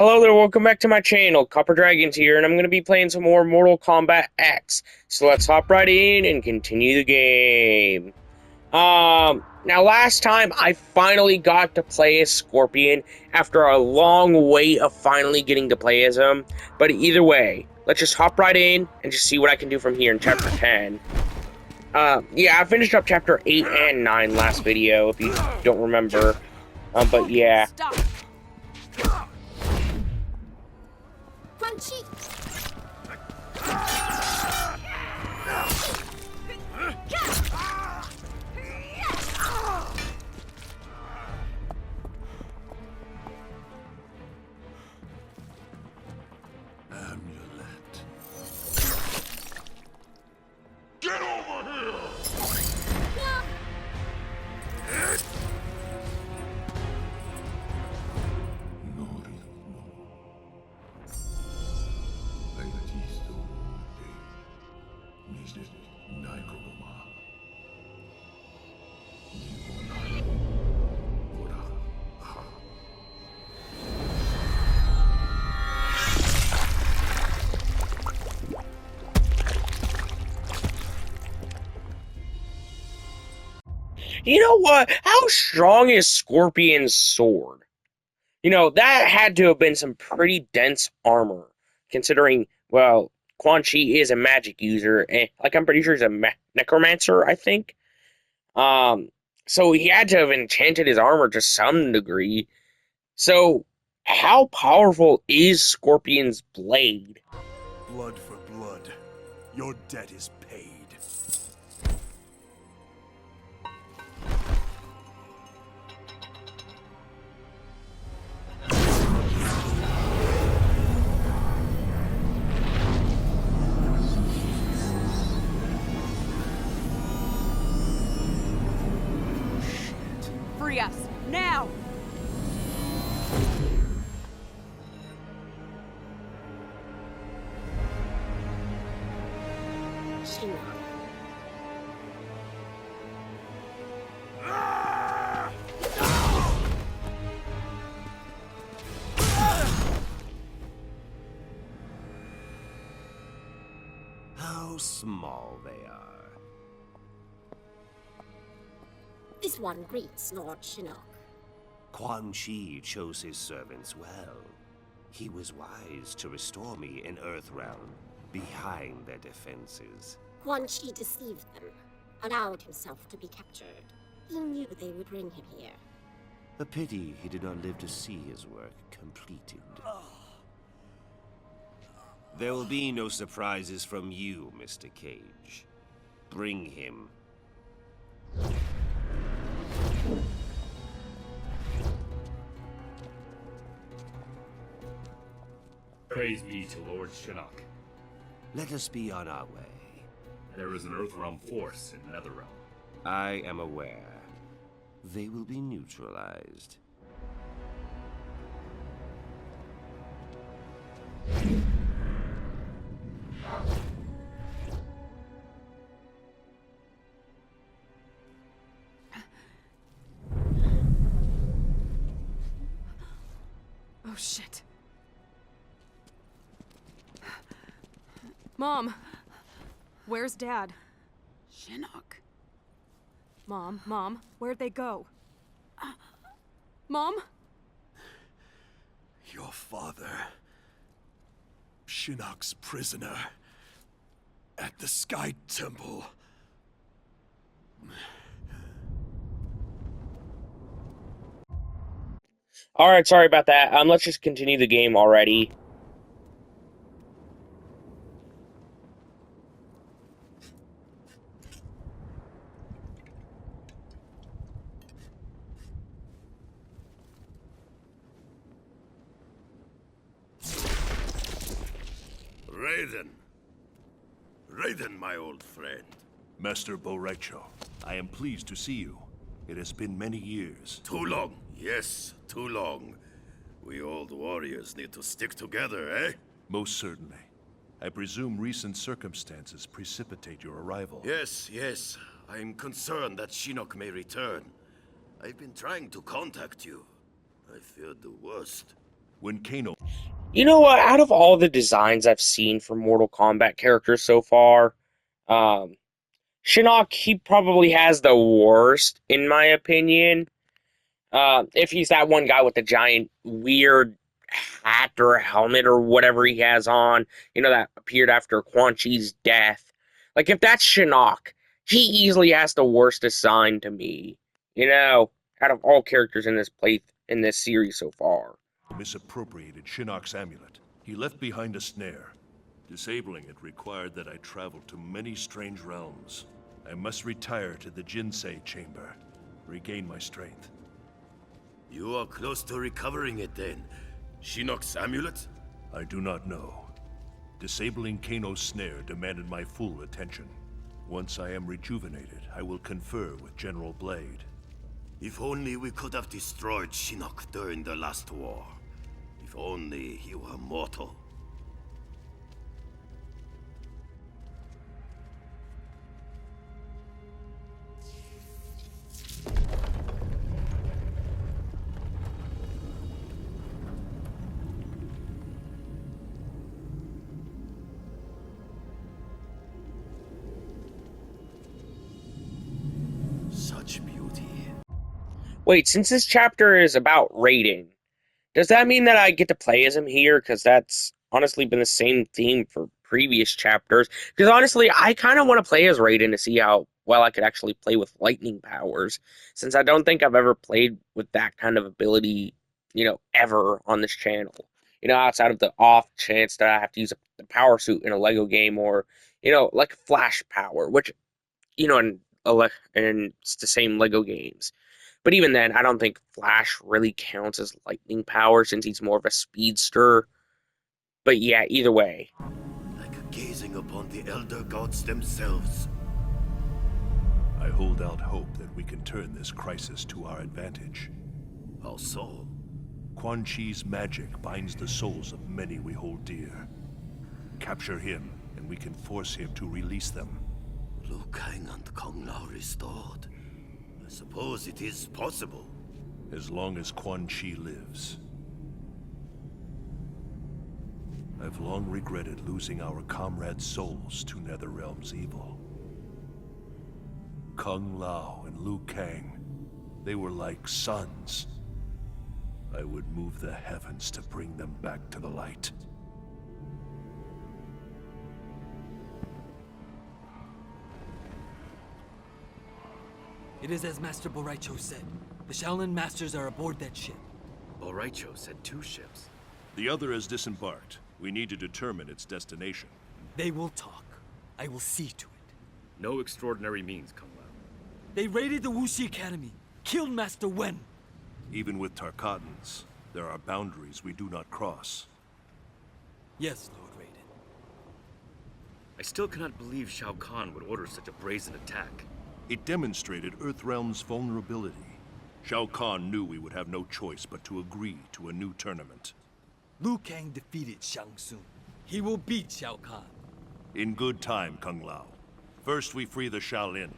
Hello there, welcome back to my channel. Copper Dragons here, and I'm going to be playing some more Mortal Kombat X. So let's hop right in and continue the game. Now last time I finally got to play as Scorpion after a long wait of finally getting to play as him. But either way, let's just hop right in and just see what I can do from here in Chapter 10. Yeah, I finished up Chapter 8 and 9 last video, if you don't remember. But yeah. Stop. Punchy. Amulet. Get over here! You know what? How strong is Scorpion's sword? You know, that had to have been some pretty dense armor, considering, well, Quan Chi is a magic user, and like I'm pretty sure he's a necromancer, I think. Um, so he had to have enchanted his armor to some degree. So, how powerful is Scorpion's blade? Blood for blood. Your debt is paid. Free us now. How small they are. This one greets Lord Shinnok. Quan Chi chose his servants well. He was wise to restore me in Earthrealm, behind their defenses. Quan Chi deceived them, allowed himself to be captured. He knew they would bring him here. A pity he did not live to see his work completed. There will be no surprises from you, Mr. Cage. Bring him. Praise be to Lord Shinnok. Let us be on our way. There is an Earthrealm force in Netherrealm. I am aware. They will be neutralized. Oh shit. Mom, where's Dad? Shinnok. Mom, where'd they go? Mom? Your father. Shinnok's prisoner. At the Sky Temple. Alright, sorry about that. Let's just continue the game already. Raiden. Raiden, my old friend. Master Borecho, I am pleased to see you. It has been many years. Too long. Yes, too long. We old warriors need to stick together, eh? Most certainly. I presume recent circumstances precipitate your arrival. Yes. I'm concerned that Shinnok may return. I've been trying to contact you. I feared the worst. When Kano... You know what? Out of all the designs I've seen for Mortal Kombat characters so far, Shinnok, he probably has the worst, in my opinion. If he's that one guy with the giant weird hat or helmet or whatever he has on, that appeared after Quan Chi's death. Like, if that's Shinnok, he easily has the worst design to me. Out of all characters in this series so far. misappropriated Shinnok's amulet. He left behind a snare. Disabling it required that I travel to many strange realms. I must retire to the Jinsei chamber, regain my strength. You are close to recovering it then. Shinnok's amulet? I do not know. Disabling Kano's snare demanded my full attention. Once I am rejuvenated, I will confer with General Blade. If only we could have destroyed Shinnok during the last war. If only he were mortal. Such beauty. Wait, since this chapter is about Raiden, does that mean that I get to play as him here? Because that's honestly been the same theme for previous chapters. Because honestly, I kind of want to play as Raiden to see how well I could actually play with lightning powers. Since I don't think I've ever played with that kind of ability, ever on this channel. Outside of the off chance that I have to use the power suit in a Lego game or, like Flash power, which, and it's the same Lego games. But even then, I don't think Flash really counts as lightning power since he's more of a speedster. But yeah, either way. Like gazing upon the elder gods themselves. I hold out hope that we can turn this crisis to our advantage. How so? Quan Chi's magic binds the souls of many we hold dear. Capture him, and we can force him to release them. Liu Kang and Kung Lao restored. I suppose it is possible. As long as Quan Chi lives. I've long regretted losing our comrades' souls to Netherrealm's evil. Kung Lao and Liu Kang, they were like sons. I would move the heavens to bring them back to the light. It is as Master Boraicho said. The Shaolin Masters are aboard that ship. Boraicho said 2 ships. The other has disembarked. We need to determine its destination. They will talk. I will see to it. No extraordinary means, Kung Lao. They raided the Wuxi Academy, killed Master Wen. Even with Tarkatans, there are boundaries we do not cross. Yes, Lord Raiden. I still cannot believe Shao Kahn would order such a brazen attack. It demonstrated Earthrealm's vulnerability. Shao Kahn knew we would have no choice but to agree to a new tournament. Liu Kang defeated Shang Tsung. He will beat Shao Kahn. In good time, Kung Lao. First we free the Shaolin.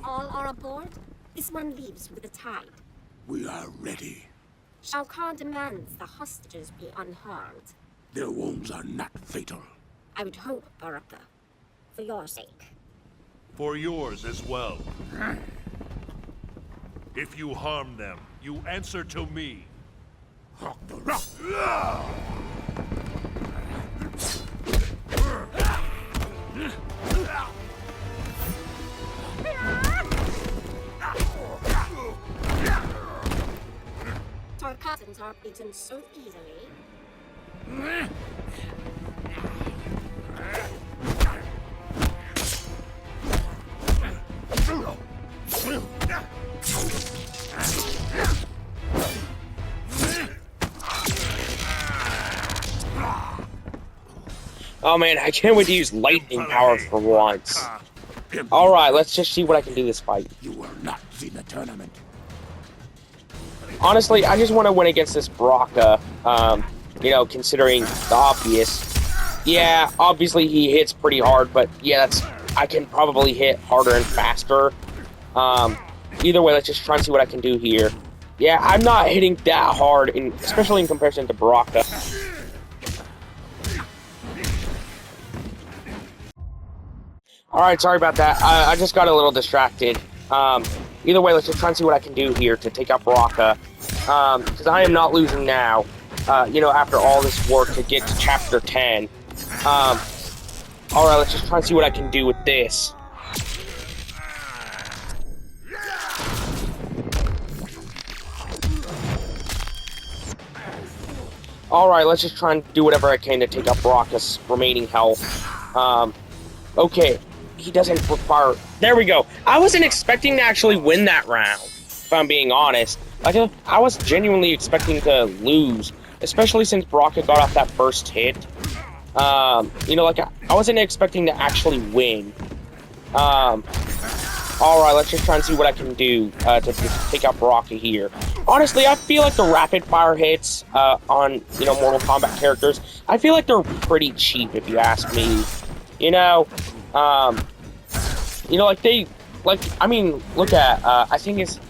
All are aboard? This one leaves with the tide. We are ready. Shao Kahn demands the hostages be unharmed. Their wounds are not fatal. I would hope, Baraka. For your sake. For yours as well. If you harm them, you answer to me. Tarkatans are beaten so easily. Oh man, I can't wait to use lightning power for once. Alright, let's just see what I can do this fight. You will not see the tournament. Honestly, I just want to win against this Baraka, considering the obvious. Yeah, obviously he hits pretty hard, but yeah, I can probably hit harder and faster. Either way, let's just try and see what I can do here. Yeah, I'm not hitting that hard, especially in comparison to Baraka. Alright, sorry about that. I just got a little distracted. Either way, let's just try and see what I can do here to take out Baraka. Because I am not losing now, after all this work to get to Chapter 10. Alright, let's just try and see what I can do with this. Alright, let's just try and do whatever I can to take out Baraka's remaining health. Okay, he doesn't require... There we go. I wasn't expecting to actually win that round, if I'm being honest. Like, I was genuinely expecting to lose, especially since Baraka got off that first hit. I wasn't expecting to actually win. Alright, let's just try and see what I can do to take out Baraka here. Honestly, I feel like the rapid-fire hits on, Mortal Kombat characters, I feel like they're pretty cheap, if you ask me. Look at, I think it's,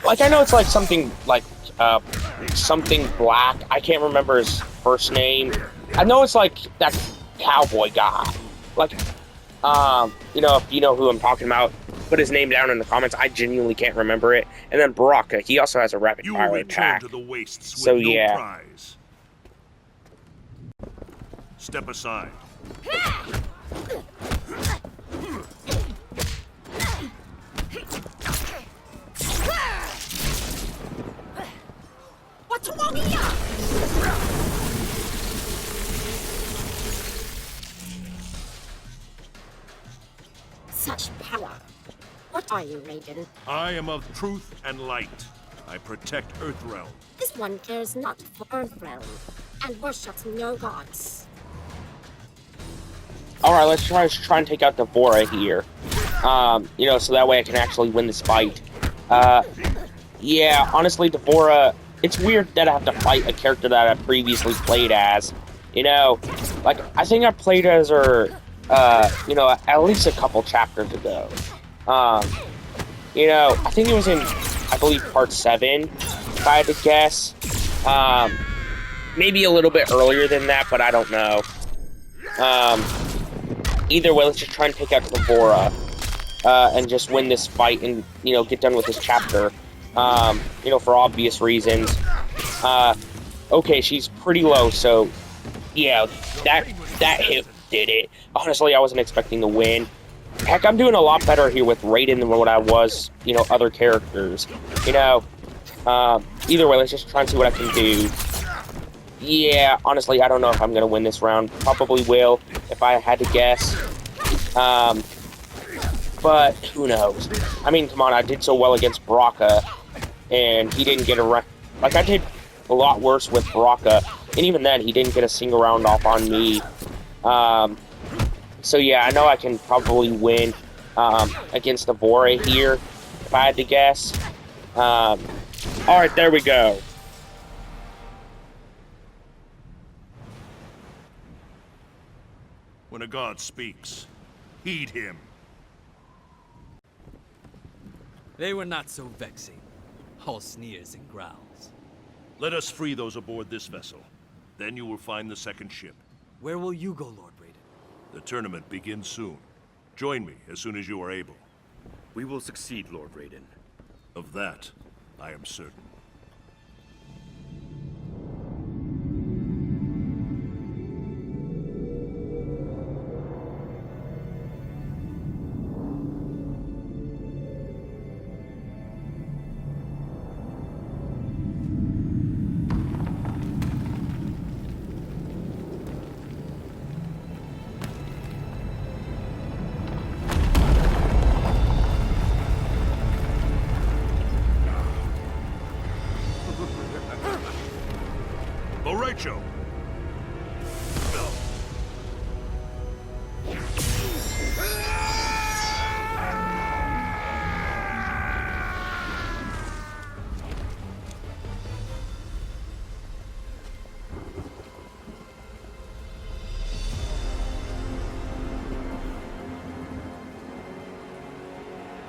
like, I know it's like something, like, something black. I can't remember his first name. I know it's like that cowboy guy. Like, if you know who I'm talking about, put his name down in the comments. I genuinely can't remember it. And then Baraka, he also has a rapid fire attack. To the wastes with so no yeah. prize. Step aside. What's wrong here? Such power. What are you, Raiden? I am of truth and light. I protect Earthrealm. This one cares not for Earthrealm, and worships no gods. Alright, let's try and take out Devora here. So that way I can actually win this fight. Yeah, honestly, Devora, it's weird that I have to fight a character that I previously played as. I think I played as her, at least a couple chapters ago. I think it was in, I believe, part 7, if I had to guess. Maybe a little bit earlier than that, but I don't know. Either way, let's just try and take out Devora, and just win this fight and, get done with this chapter, for obvious reasons. Okay, she's pretty low, so, yeah, that hit did it. Honestly, I wasn't expecting to win. Heck, I'm doing a lot better here with Raiden than what I was, other characters. Either way, let's just try and see what I can do. Yeah, honestly, I don't know if I'm going to win this round. Probably will, if I had to guess. But who knows? I mean, come on, I did so well against Baraka, and he didn't get a round. Like, I did a lot worse with Baraka, and even then, he didn't get a single round off on me. So yeah, I know I can probably win against Devora here, if I had to guess. Alright, there we go. When a god speaks, heed him. They were not so vexing. All sneers and growls. Let us free those aboard this vessel. Then you will find the second ship. Where will you go, Lord Raiden? The tournament begins soon. Join me as soon as you are able. We will succeed, Lord Raiden. Of that, I am certain. Rachel.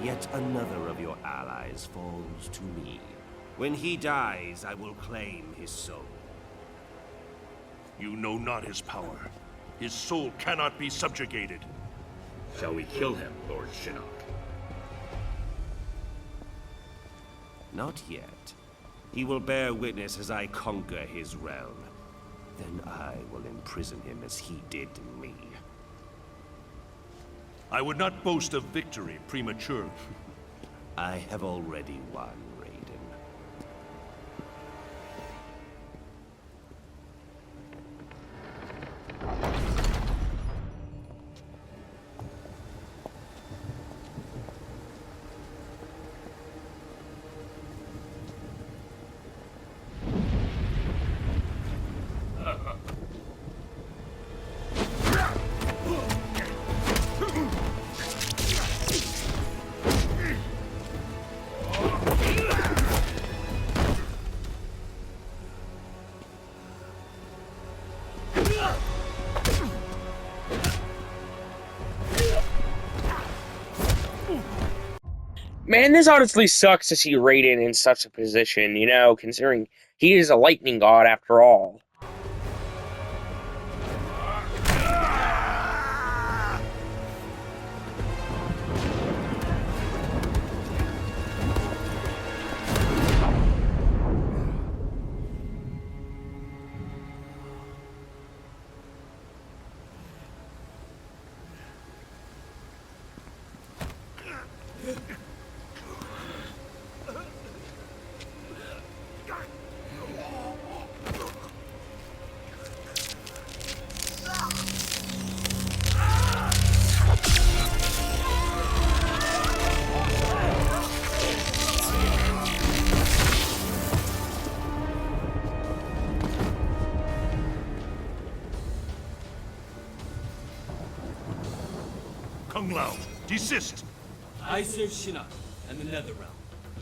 Yet another of your allies falls to me. When he dies, I will claim his soul. You know not his power. His soul cannot be subjugated. Shall we kill him, Lord Shinnok? Not yet. He will bear witness as I conquer his realm. Then I will imprison him as he did me. I would not boast of victory prematurely. I have already won, Raiden. Man, this honestly sucks to see Raiden in such a position, you know, considering he is a lightning god after all. Kung Lao, desist! I serve Shinnok and the Netherrealm.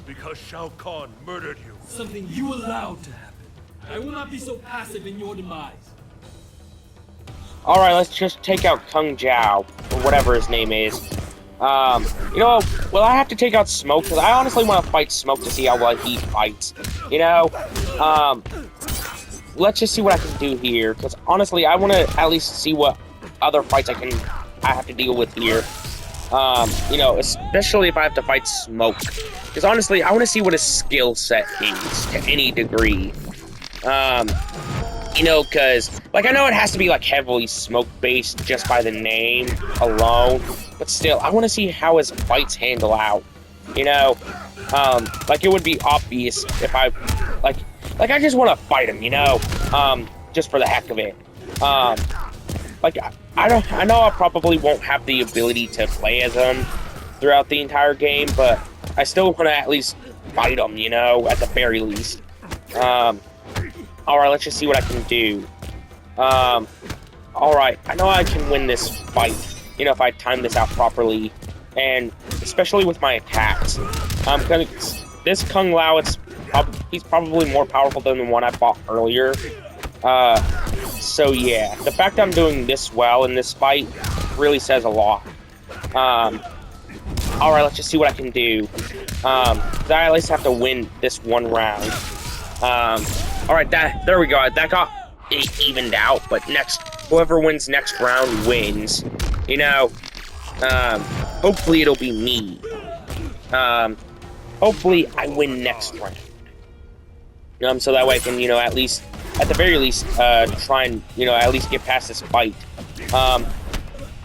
Because Shao Kahn murdered you. Something you allowed to happen. I will not be so passive in your demise. Alright, let's just take out Kung Jiao, or whatever his name is. You know, well, I have to take out Smoke, because I honestly want to fight Smoke to see how well he fights. You know, let's just see what I can do here, because honestly, I want to at least see what other fights I have to deal with here. You know, especially if I have to fight Smoke. Because honestly, I want to see what his skill set is, to any degree. You know, because, like, I know it has to be, like, heavily Smoke-based just by the name alone. But still, I want to see how his fights handle out. You know? Like, it would be obvious if I, like, I just want to fight him, you know? Just for the heck of it. Like, I know I probably won't have the ability to play as him throughout the entire game, but I still want to at least fight him, you know, at the very least. Alright, let's just see what I can do. Alright, I know I can win this fight, you know, if I time this out properly, and especially with my attacks. Because this Kung Lao, he's probably more powerful than the one I fought earlier. So yeah, the fact that I'm doing this well in this fight really says a lot. Alright, let's just see what I can do. I at least have to win this one round. Alright, there we go. That got it evened out, but whoever wins next round wins. You know, hopefully it'll be me. Hopefully I win next round. So that way I can, you know, at the very least, try and, you know, at least get past this fight.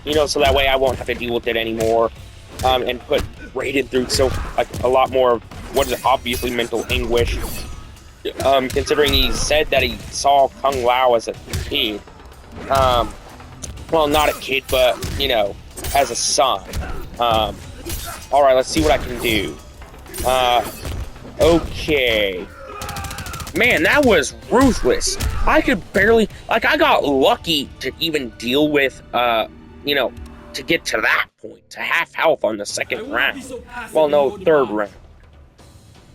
You know, so that way I won't have to deal with it anymore. And put Raiden through a lot more of what is obviously mental anguish. Considering he said that he saw Kung Lao as a kid. Well, not a kid, but, you know, as a son. Alright, let's see what I can do. Okay. Man, that was ruthless. I could barely, like, I got lucky to even deal with, you know, to get to that point, to half health on the second round. Well, no, third round.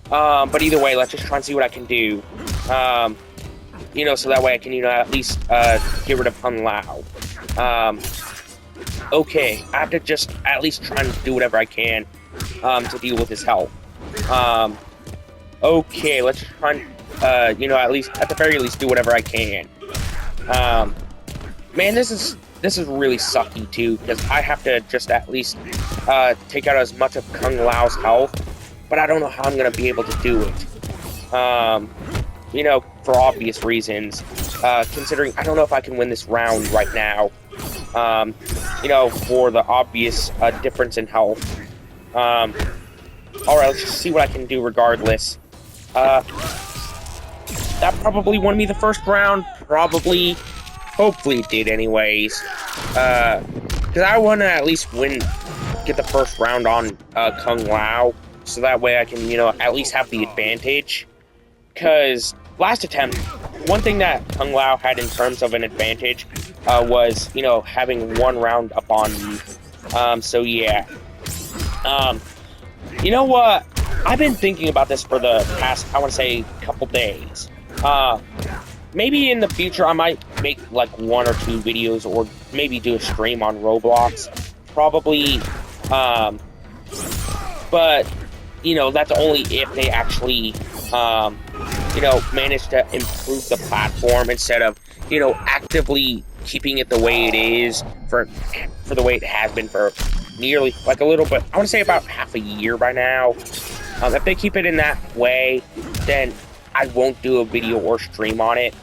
But either way, let's just try and see what I can do. You know, so that way I can, you know, at least, get rid of Kung Lao. Okay, I have to just at least try and do whatever I can to deal with his health. Okay, let's try and, you know, at the very least, do whatever I can. Man, this is really sucky, too, because I have to just at least, take out as much of Kung Lao's health, but I don't know how I'm going to be able to do it. You know, for obvious reasons, considering I don't know if I can win this round right now, you know, for the obvious, difference in health. Alright, let's just see what I can do regardless. That probably won me the first round, probably. Hopefully it did anyways. Because I want to at least get the first round on Kung Lao, so that way I can, you know, at least have the advantage. Because last attempt, one thing that Kung Lao had in terms of an advantage was, you know, having one round up on me. So yeah. You know what? I've been thinking about this for the past, I want to say, couple days. Maybe in the future I might make like 1 or 2 videos, or maybe do a stream on Roblox. Probably, but, you know, that's only if they actually, you know, manage to improve the platform instead of, you know, actively keeping it the way it is for the way it has been for nearly, like, a little bit, I want to say about half a year by now. If they keep it in that way, then I won't do a video or stream on it.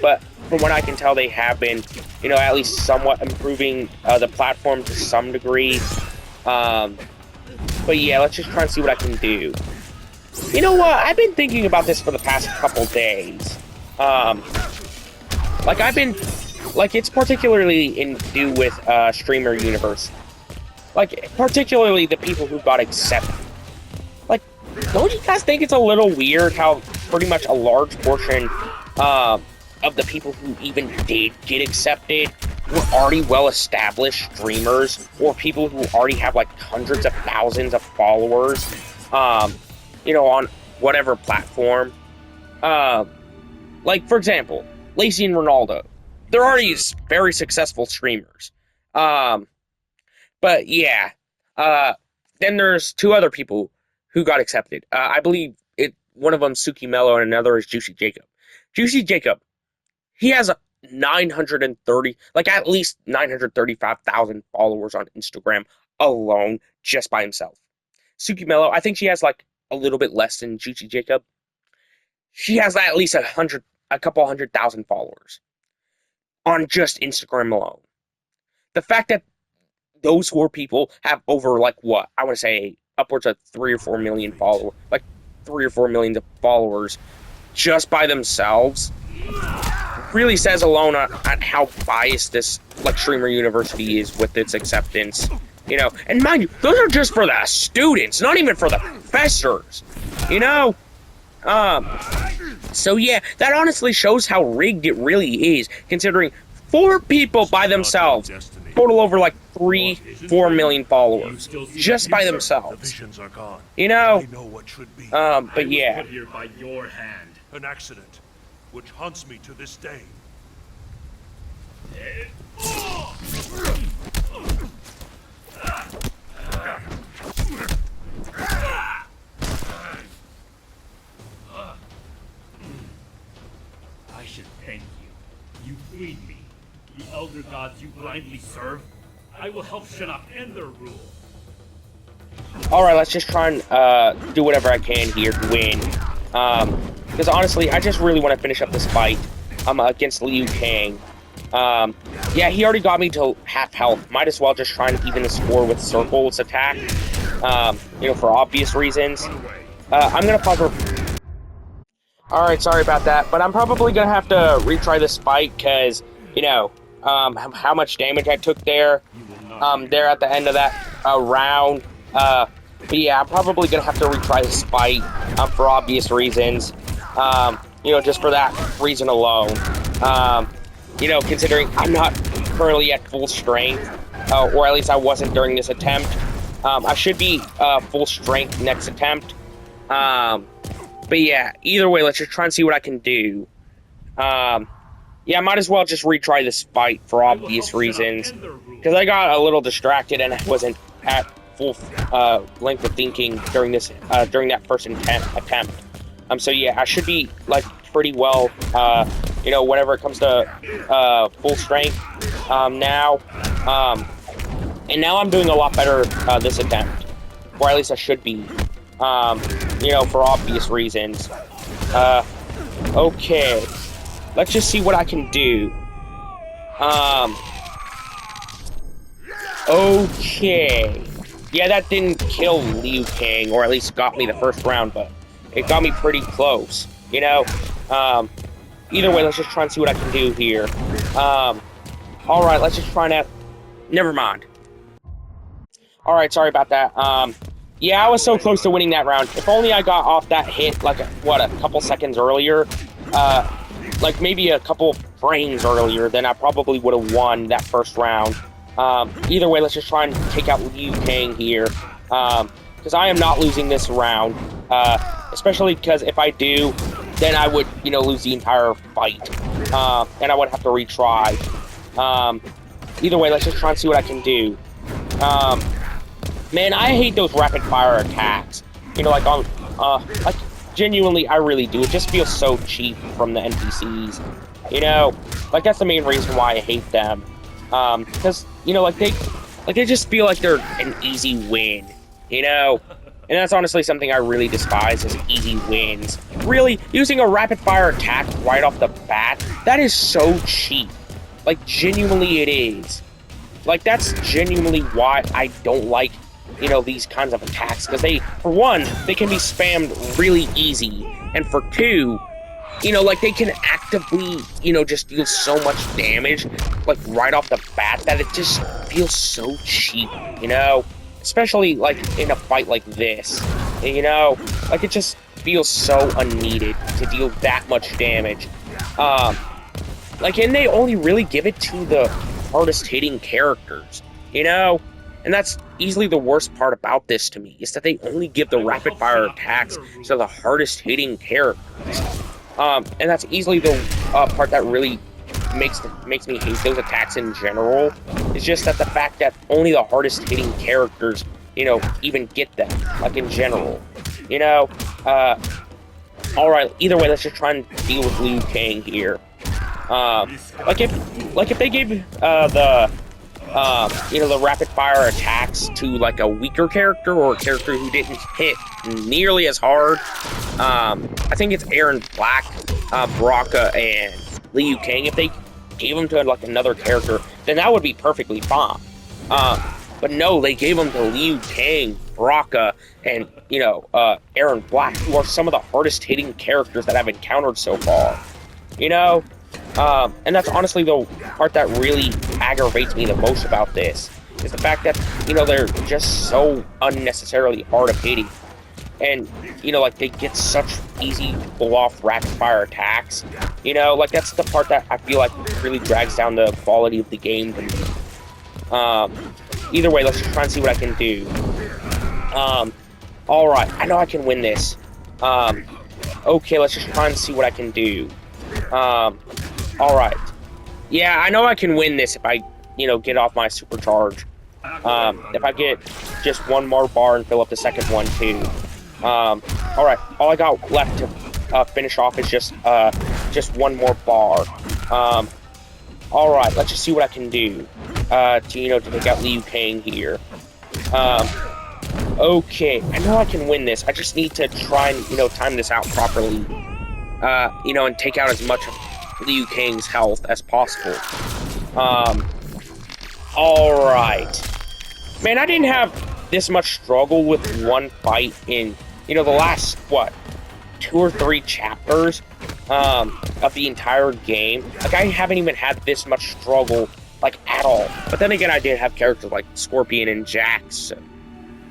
But from what I can tell, they have been, you know, at least somewhat improving the platform to some degree. But yeah, let's just try and see what I can do. You know what? I've been thinking about this for the past couple days. Like, it's particularly in due with Streamer Universe. Like, particularly the people who got accepted. Like, don't you guys think it's a little weird how pretty much a large portion of the people who even did get accepted were already well-established streamers, or people who already have, like, hundreds of thousands of followers, you know, on whatever platform. Like, for example, Lacey and Ronaldo. They're already very successful streamers. But yeah, then there's 2 other people who got accepted. I believe one of them Suki Mello and another is Juicy Jacob. Juicy Jacob, he has 930, like at least 935,000 followers on Instagram alone, just by himself. Suki Mello, I think she has like a little bit less than Juicy Jacob. She has at least a couple 100,000 followers on just Instagram alone. The fact that those 4 people have over, like, what? I want to say upwards of 3 or 4 million followers. Like, 3 or 4 million followers just by themselves really says alone on how biased this, like, Streamer University is with its acceptance. You know? And mind you, those are just for the students, not even for the professors. You know? So yeah, that honestly shows how rigged it really is, considering 4 people by themselves total over like 3-4 million followers just by themselves. You know? But yeah. Here by your hand. An accident, which haunts me to this day. I should thank you. You freed me. The elder gods you blindly serve. I will help Shinnok end their rule. Alright, let's just try and do whatever I can here to win. Because honestly, I just really want to finish up this fight against Liu Kang. Yeah, he already got me to half health. Might as well just try and even the score with Circle's attack. You know, for obvious reasons. I'm gonna pause. Alright, sorry about that, but I'm probably gonna have to retry this fight because, you know, how much damage I took there at the end of that round. But yeah, I'm probably gonna have to retry this fight for obvious reasons. You know, just for that reason alone. You know, considering I'm not currently at full strength, or at least I wasn't during this attempt. I should be full strength next attempt. But yeah, either way, let's just try and see what I can do. Yeah, I might as well just retry this fight for obvious reasons. Because I got a little distracted and I wasn't at full length of thinking during that first attempt. So yeah, I should be like pretty well, whenever it comes to full strength now. And now I'm doing a lot better this attempt, or at least I should be. For obvious reasons. Okay, let's just see what I can do. Okay. Yeah, that didn't kill Liu Kang, or at least got me the first round, but it got me pretty close, Either way, let's just try and see what I can do here. Alright, let's just try and never mind. Alright, sorry about that. Yeah, I was so close to winning that round. If only I got off that hit, like, a couple seconds earlier, like maybe a couple frames earlier, then I probably would have won that first round. Either way, let's just try and take out Liu Kang here, because I am not losing this round, especially because if I do, then I would, lose the entire fight, and I would have to retry. Either way, let's just try and see what I can do. Man, I hate those rapid-fire attacks. Like genuinely, I really do. It just feels so cheap from the NPCs. Like, that's the main reason why I hate them. Because, they just feel like they're an easy win, And that's honestly something I really despise, is easy wins. Really, using a rapid-fire attack right off the bat, that is so cheap. Like, genuinely it is. Like, that's genuinely why I don't like, these kinds of attacks. Because for one, they can be spammed really easy. And for two, they can actively, just deal so much damage, like, right off the bat, that it just feels so cheap, Especially, like, in a fight like this, Like, it just feels so unneeded to deal that much damage. And they only really give it to the hardest-hitting characters, And that's easily the worst part about this to me, is that they only give the rapid-fire attacks to the hardest-hitting characters. And that's easily the part that really makes me hate those attacks in general. It's just that the fact that only the hardest-hitting characters, even get them, like, in general. Alright, either way, let's just try and deal with Liu Kang here. If they gave the rapid-fire attacks to, like, a weaker character, or a character who didn't hit nearly as hard, I think it's Aaron Black, Baraka, and Liu Kang. If they gave them to, like, another character, then that would be perfectly fine. But no, they gave them to Liu Kang, Baraka, and, Aaron Black, who are some of the hardest-hitting characters that I've encountered so far. And that's honestly the part that really aggravates me the most about this, is the fact that, they're just so unnecessarily hard of hitting. And, they get such easy to pull off rapid-fire attacks. That's the part that I feel like really drags down the quality of the game to me. Either way, let's just try and see what I can do. Alright, I know I can win this. Okay, let's just try and see what I can do. Alright. Yeah, I know I can win this if I, get off my supercharge. If I get just one more bar and fill up the second one, too. Alright, all I got left to finish off is just one more bar. Alright, let's just see what I can do to take out Liu Kang here. Okay, I know I can win this. I just need to try and, time this out properly. And take out as much of Liu Kang's health as possible. Alright. Man, I didn't have this much struggle with one fight in, the last, 2 or 3 chapters of the entire game. Like, I haven't even had this much struggle, like, at all. But then again, I did have characters like Scorpion and Jax, so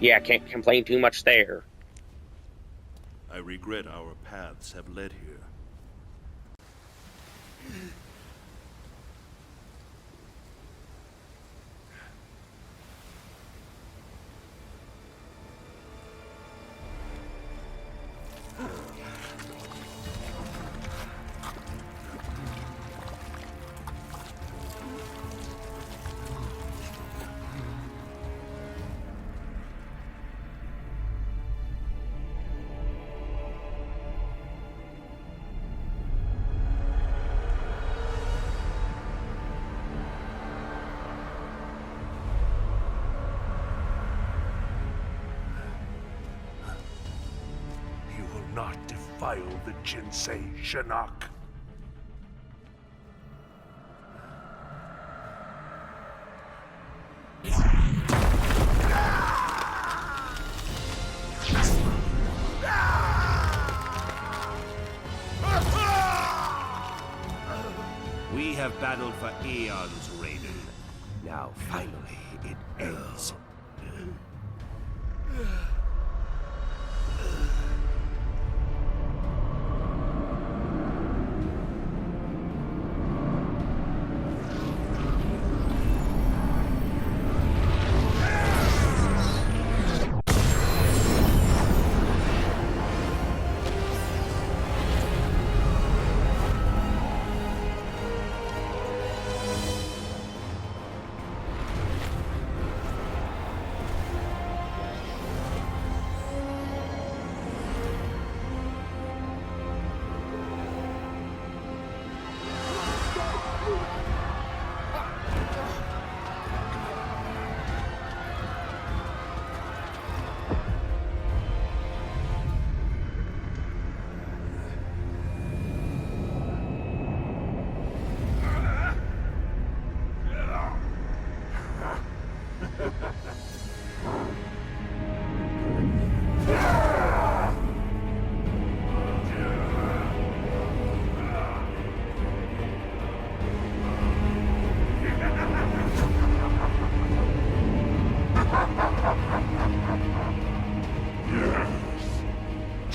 yeah, I can't complain too much there. I regret our paths have led here. defile the Jinsei, Shinnok. We have battled for eons, Raiden. Now, finally, it ends.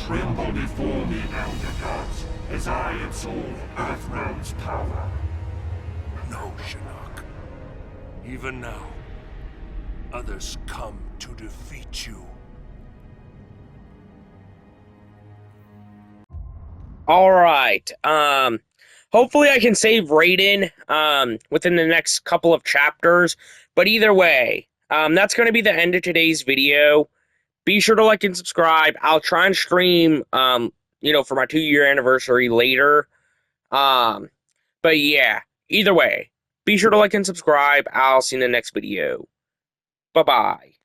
Tremble before me, Elder Gods, as I absorb Earthrealm's power. No, Shinnok. Even now, others come to defeat you. All right. Hopefully I can save Raiden within the next couple of chapters. But either way, that's going to be the end of today's video. Be sure to like and subscribe. I'll try and stream, for my 2-year anniversary later. But yeah, either way, be sure to like and subscribe. I'll see you in the next video. Bye-bye.